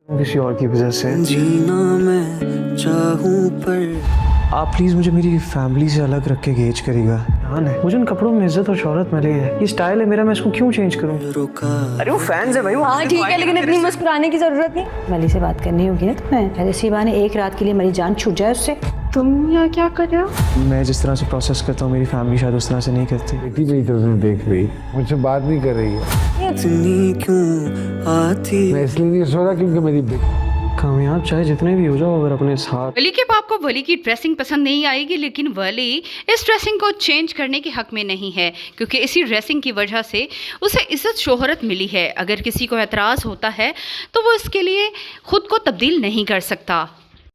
किसी और की वजह से जीना मैं चाहूं पर आप प्लीज मुझे मेरी फैमिली से अलग रख के गेज करिएगा। जान है मुझे उन कपड़ों में इज्जत और शोहरत मिली है, ये स्टाइल है मेरा, मैं इसको क्यों चेंज करूं? रुका अरे वो फैंस है भाई, वो हाँ ठीक है, लेकिन इतनी मुस्कुराने की जरूरत नहीं। मली से बात करनी होगी ना तुम्हें, इसी बहाने एक रात के लिए मेरी जान छूट जाए उससे। तुम यहाँ क्या कर रहे हो? मैं जिस तरह से प्रोसेस करता हूँ मेरी फैमिली शायद उस तरह से नहीं करती। बेटी मेरी तरफ देख रही, मुझसे बात नहीं कर रही है। इतनी क्यों आती मैं इसलिए नहीं सो रहा क्योंकि मेरी बेटी कामयाब चाहे जितने भी हो जाओ, अगर अपने साथ वली के बाप को वली की ड्रेसिंग पसंद नहीं आएगी, लेकिन वली इस ड्रेसिंग को चेंज करने के हक में नहीं है, क्योंकि इसी ड्रेसिंग की वजह से उसे इज्जत शोहरत मिली है। अगर किसी को एतराज़ होता है तो वो इसके लिए खुद को तब्दील नहीं कर सकता।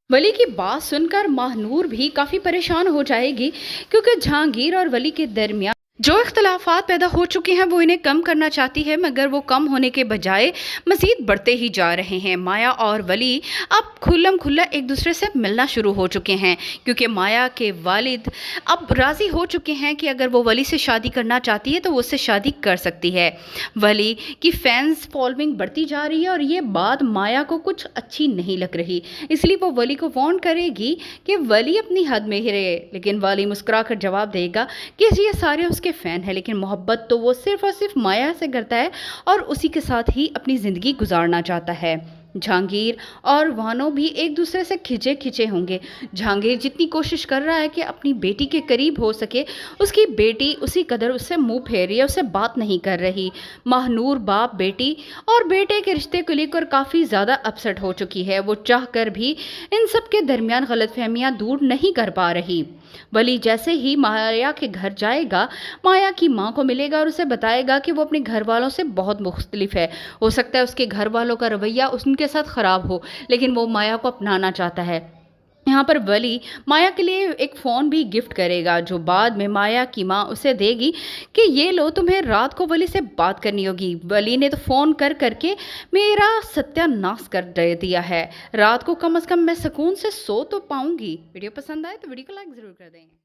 वली की बात सुनकर महानूर भी काफ़ी परेशान हो जाएगी, क्योंकि जहांगीर और वली के दरमियान जो इख्तलाफात पैदा हो चुके हैं वो इन्हें कम करना चाहती है, मगर वो कम होने के बजाय मज़ीद बढ़ते ही जा रहे हैं। माया और वली अब खुल्लम खुल्ला एक दूसरे से मिलना शुरू हो चुके हैं, क्योंकि माया के वालिद अब राज़ी हो चुके हैं कि अगर वो वली से शादी करना चाहती है तो वो उससे शादी कर सकती है। वली की फैंस फॉलोइंग बढ़ती जा रही है और ये बात माया को कुछ अच्छी नहीं लग रही, इसलिए वो वली को वार्न करेगी कि वली अपनी हद में ही रहे। लेकिन वली मुस्कुरा कर जवाब देगा कि ये सारे उसके फैन है, लेकिन मोहब्बत तो वो सिर्फ और सिर्फ माया से करता है और उसी के साथ ही अपनी ज़िंदगी गुजारना चाहता है। जहांगीर और वानो भी एक दूसरे से खिंचे खिंचे होंगे। जहांगीर जितनी कोशिश कर रहा है कि अपनी बेटी के करीब हो सके, उसकी बेटी उसी कदर उससे मुंह फेर रही है, उससे बात नहीं कर रही। महानूर बाप बेटी और बेटे के रिश्ते को लेकर काफ़ी ज़्यादा अपसेट हो चुकी है। वो चाह कर भी इन सब के दरमियान गलतफहमियां दूर नहीं कर पा रही। वली जैसे ही माया के घर जाएगा, माया की माँ को मिलेगा और उसे बताएगा कि वो अपने घर वालों से बहुत मुख्तलिफ है। हो सकता है उसके घर वालों का रवैया उनके साथ ख़राब हो, लेकिन वो माया को अपनाना चाहता है। यहाँ पर वली माया के लिए एक फ़ोन भी गिफ्ट करेगा, जो बाद में माया की माँ उसे देगी कि ये लो, तुम्हें रात को वली से बात करनी होगी। वली ने तो फ़ोन कर करके मेरा सत्यानाश कर दे दिया है, रात को कम से कम मैं सुकून से सो तो पाऊँगी। वीडियो पसंद आए तो वीडियो को लाइक ज़रूर कर दें।